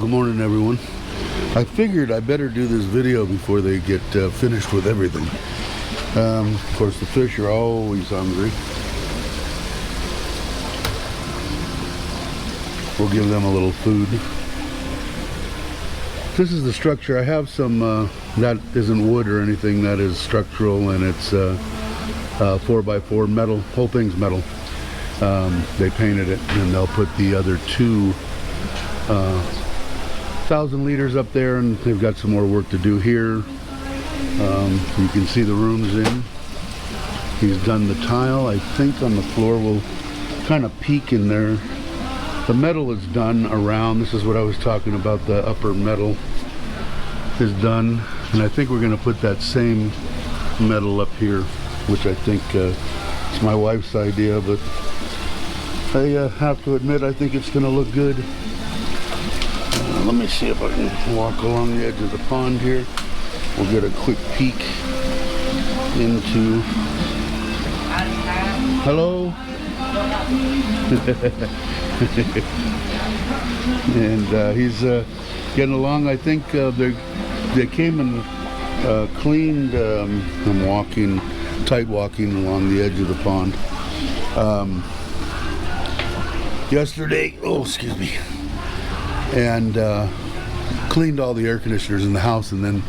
Good morning, everyone. I figured I better do this video before they get finished with everything. Of course, the fish are always hungry. We'll give them a little food. This is the structure. I have some, that isn't wood or anything, that is structural, and it's 4x4 metal, whole thing's metal. They painted it, and they'll put the other 2,000 liters up there, and they've got some more work to do here. You can see the rooms in. He's done the tile, I think, on the floor. We'll kind of peek in there. The metal is done around. This is what I was talking about. The upper metal is done, and I think we're going to put that same metal up here, which I think it's my wife's idea, but I have to admit I think it's going to look good. Let me see if I can walk along the edge of the pond here. We'll get a quick peek into... Hello? And he's getting along. I think they came and cleaned. I'm walking, tight walking along the edge of the pond. Yesterday, excuse me, and cleaned all the air conditioners in the house, and then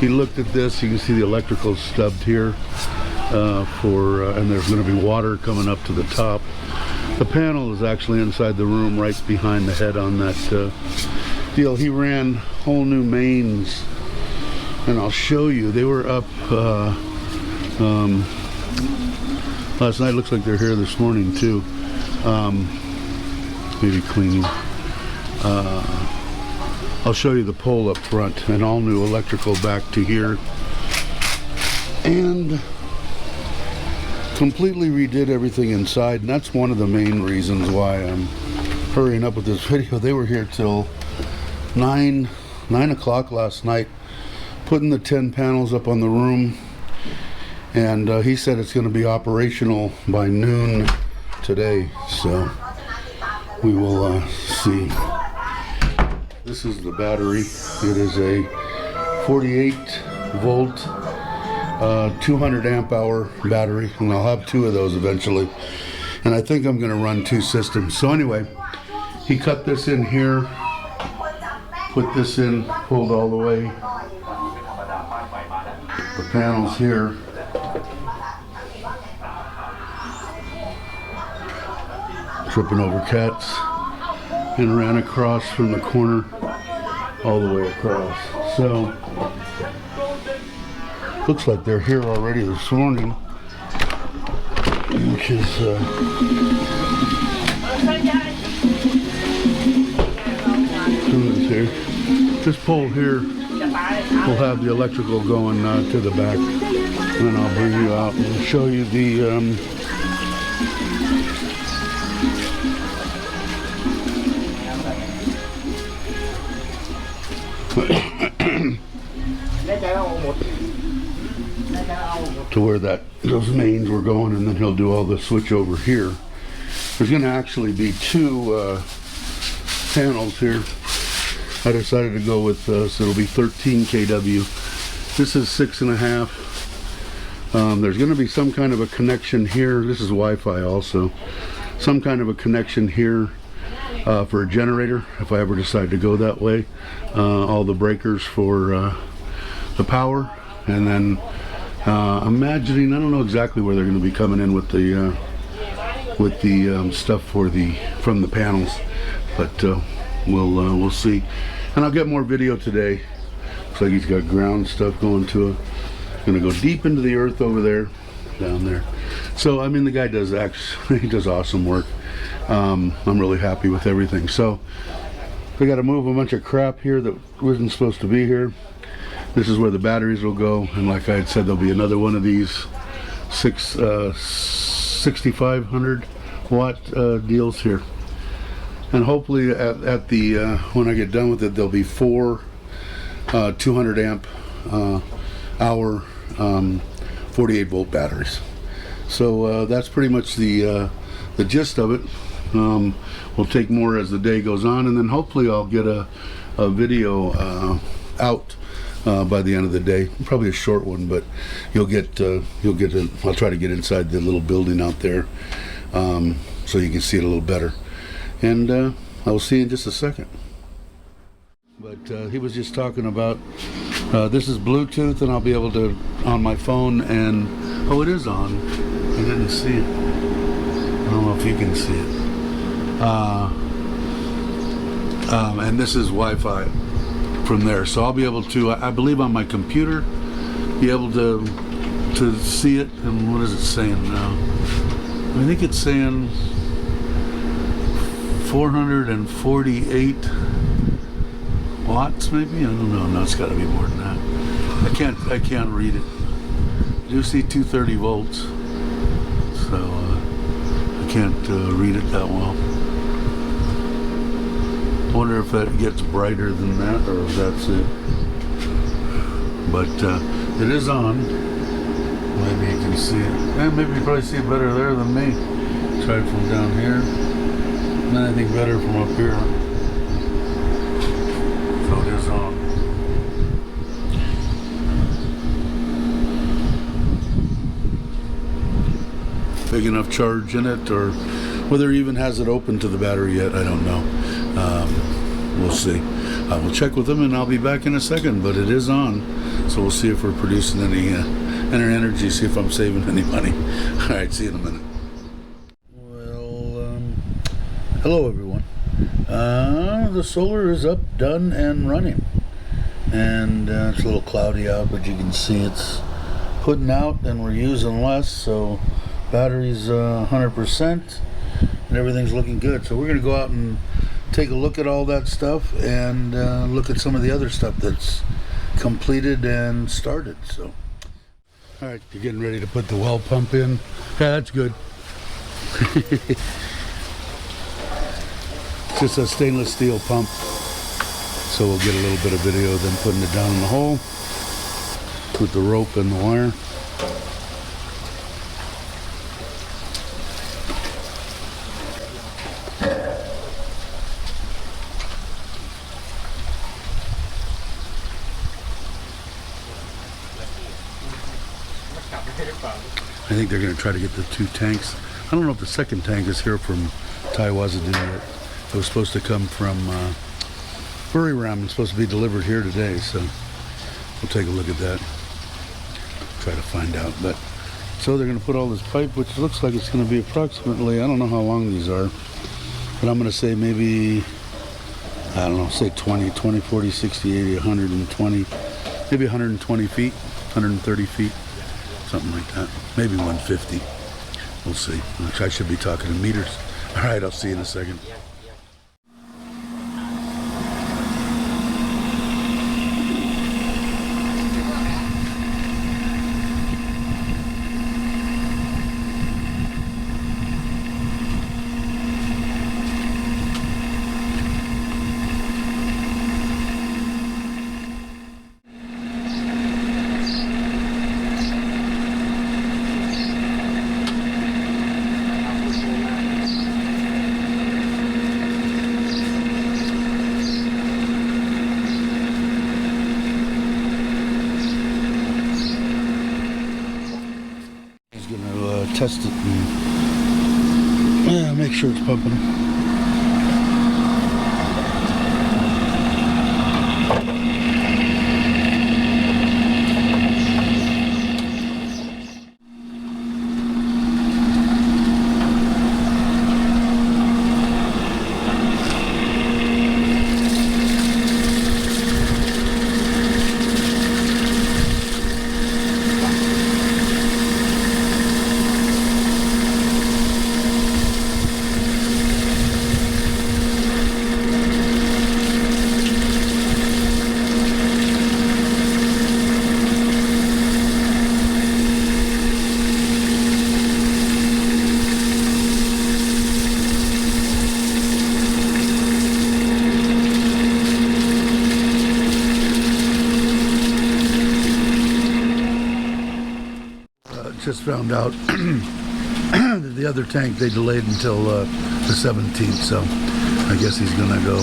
he looked at this. You can see the electrical stubbed here and there's going to be water coming up to the top. The panel is actually inside the room, right behind the head on that deal. He ran whole new mains, and I'll show you. They were up last night. Looks like they're here this morning too. Maybe cleaning. I'll show you the pole up front, and all new electrical back to here, and completely redid everything inside. And that's one of the main reasons why I'm hurrying up with this video. They were here till 9 o'clock last night, putting the 10 panels up on the room, and he said it's going to be operational by noon today, so we will see. This is the battery. It is a 48 volt 200 amp hour battery, and I'll have 2 of those eventually, and I think I'm going to run 2 systems. So anyway, he cut this in here, put this in, pulled all the way, the panels here, tripping over cats, and ran across from the corner all the way across. So looks like they're here already this morning, which is here. This pole here will have the electrical going to the back, and I'll bring you out and show you the to where those mains were going, and then he'll do all the switch over here. There's going to actually be 2 panels here. I decided to go with so it'll be 13 kW. This is 6.5. There's going to be some kind of a connection here. This is Wi-Fi also. Some kind of a connection here for a generator if I ever decide to go that way. All the breakers for the power, and then imagining, I don't know exactly where they're going to be coming in with the stuff from the panels, but we'll see. And I'll get more video today. Looks like he's got ground stuff going to it. Gonna go deep into the earth over there, down there. So I mean, the guy does he does awesome work. I'm really happy with everything. So they got to move a bunch of crap here that wasn't supposed to be here. This is where the batteries will go, and like I had said, there'll be another one of these 6,500 watt deals here, and hopefully at the when I get done with it, there'll be 4 200 amp hour 48 volt batteries. So that's pretty much the gist of it. We'll take more as the day goes on, and then hopefully I'll get a a video out by the end of the day. Probably a short one, but you'll get I'll try to get inside the little building out there so you can see it a little better. And I will see you in just a second. But he was just talking about this is Bluetooth, and I'll be able to on my phone, and oh, it is on. I didn't see it. I don't know if you can see it. And this is Wi-Fi from there, so I'll be able to, I believe, on my computer, be able to see it. And what is it saying now? I think it's saying 448 watts, maybe. I don't know. No, it's got to be more than that. I can't read it. I do see 230 volts, so I can't read it that well. I wonder if that gets brighter than that, or if that's it. But it is on. Maybe you can see it. And maybe you probably see it better there than me. Try it from down here. And then I think better from up here. So it is on. Big enough charge in it, or whether it even has it open to the battery yet, I don't know. We'll see. I will check with them, and I'll be back in a second, but it is on, so we'll see if we're producing any energy, see if I'm saving any money. All right, see you in a minute. Well, hello everyone. The solar is up, done, and running, and it's a little cloudy out, but you can see it's putting out, and we're using less, so battery's 100%, and everything's looking good. So we're going to go out and take a look at all that stuff, and look at some of the other stuff that's completed and started. So, all right, you're getting ready to put the well pump in. Yeah, that's good. It's just a stainless steel pump, so we'll get a little bit of video of them putting it down in the hole with the rope and the wire. I think they're going to try to get the 2 tanks. I don't know if the second tank is here from Thailand yet. It was supposed to come from Surin. It's supposed to be delivered here today, so we'll take a look at that. Try to find out. But so they're going to put all this pipe, which looks like it's going to be approximately, I don't know how long these are, but I'm going to say maybe, I don't know, say 20, 40, 60, 80, 120, maybe 120 feet, 130 feet. Something like that. Maybe 150. We'll see. I should be talking in meters. All right, I'll see you in a second. Test it and make sure it's pumping. Just found out that the other tank they delayed until the 17th, so I guess he's gonna go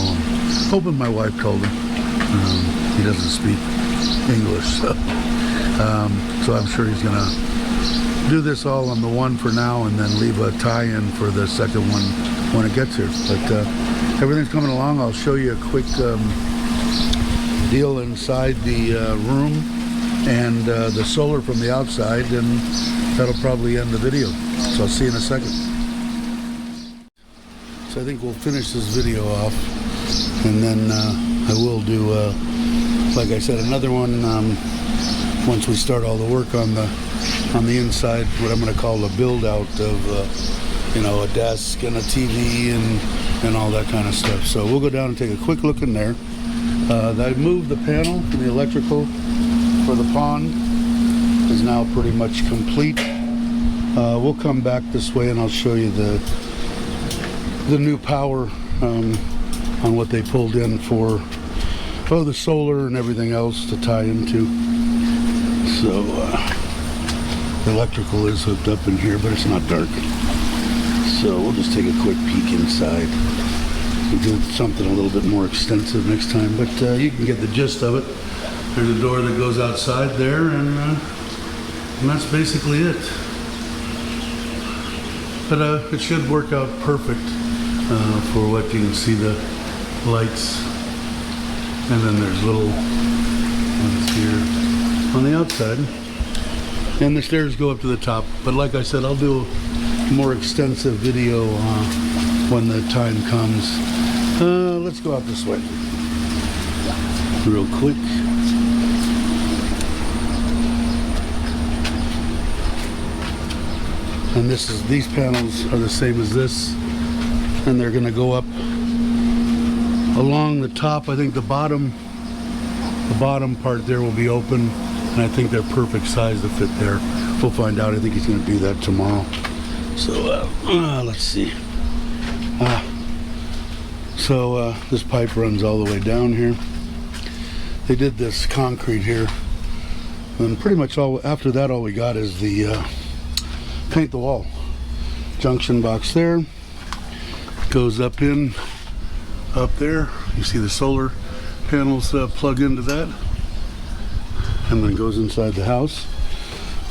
hoping my wife told him. He doesn't speak English, so I'm sure he's gonna do this all on the one for now and then leave a tie-in for the second one when it gets here. But everything's coming along. I'll show you a quick deal inside the room and the solar from the outside, and that'll probably end the video. So I'll see you in a second. So I think we'll finish this video off, and then I will do, like I said, another one once we start all the work on the inside, what I'm going to call the build out of, you know, a desk and a TV and all that kind of stuff. So we'll go down and take a quick look in there. I moved the panel for the electrical for the pond. Is now pretty much complete. We'll come back this way and I'll show you the new power on what they pulled in for the solar and everything else to tie into. So the electrical is hooked up in here, but it's not dark. So we'll just take a quick peek inside. We'll do something a little bit more extensive next time, but you can get the gist of it. There's a door that goes outside there, and that's basically it. But it should work out perfect for what you can see, the lights, and then there's little ones here on the outside, and the stairs go up to the top. But like I said, I'll do a more extensive video when the time comes. Let's go out this way real quick. And these panels are the same as this, and they're going to go up along the top. I think the bottom part there will be open, and I think they're perfect size to fit there. We'll find out. I think he's going to do that tomorrow. So let's see. So this pipe runs all the way down here. They did this concrete here, and pretty much after that all we got is the paint the wall. Junction box there. Goes up there. You see the solar panels plug into that, and then goes inside the house.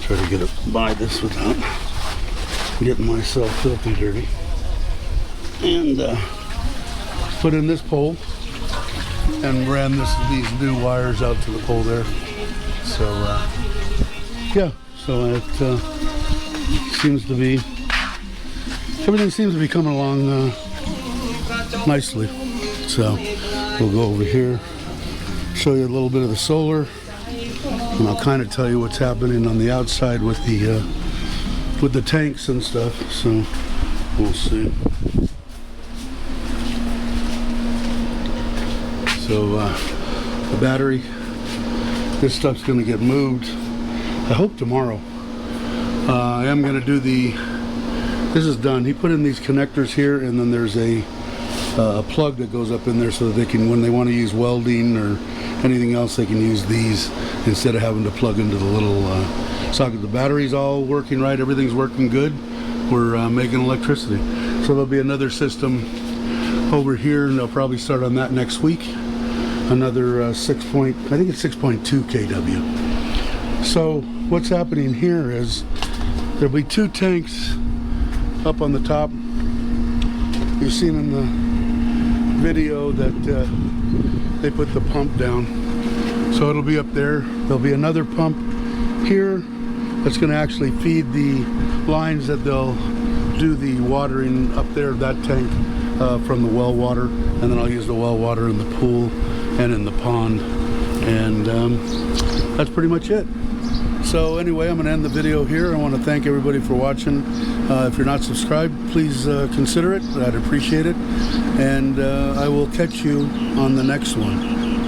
Try to get it by this without getting myself filthy dirty. And put in this pole and ran these new wires out to the pole there. So yeah, so it everything seems to be coming along nicely. So we'll go over here, show you a little bit of the solar, and I'll kind of tell you what's happening on the outside with the tanks and stuff. So we'll see. So the battery, this stuff's going to get moved, I hope tomorrow. I am going to do this is done. He put in these connectors here, and then there's a plug that goes up in there so that they can, when they want to use welding or anything else, they can use these instead of having to plug into the little socket. The battery's all working right. Everything's working good. We're making electricity. So there'll be another system over here, and they'll probably start on that next week. Another I think it's 6.2 kW. So what's happening here is there'll be 2 tanks up on the top. You've seen in the video that they put the pump down, so it'll be up there. There'll be another pump here that's going to actually feed the lines that they'll do the watering up there, that tank, from the well water, and then I'll use the well water in the pool and in the pond, and that's pretty much it. So anyway, I'm going to end the video here. I want to thank everybody for watching. If you're not subscribed, please consider it. I'd appreciate it, and I will catch you on the next one.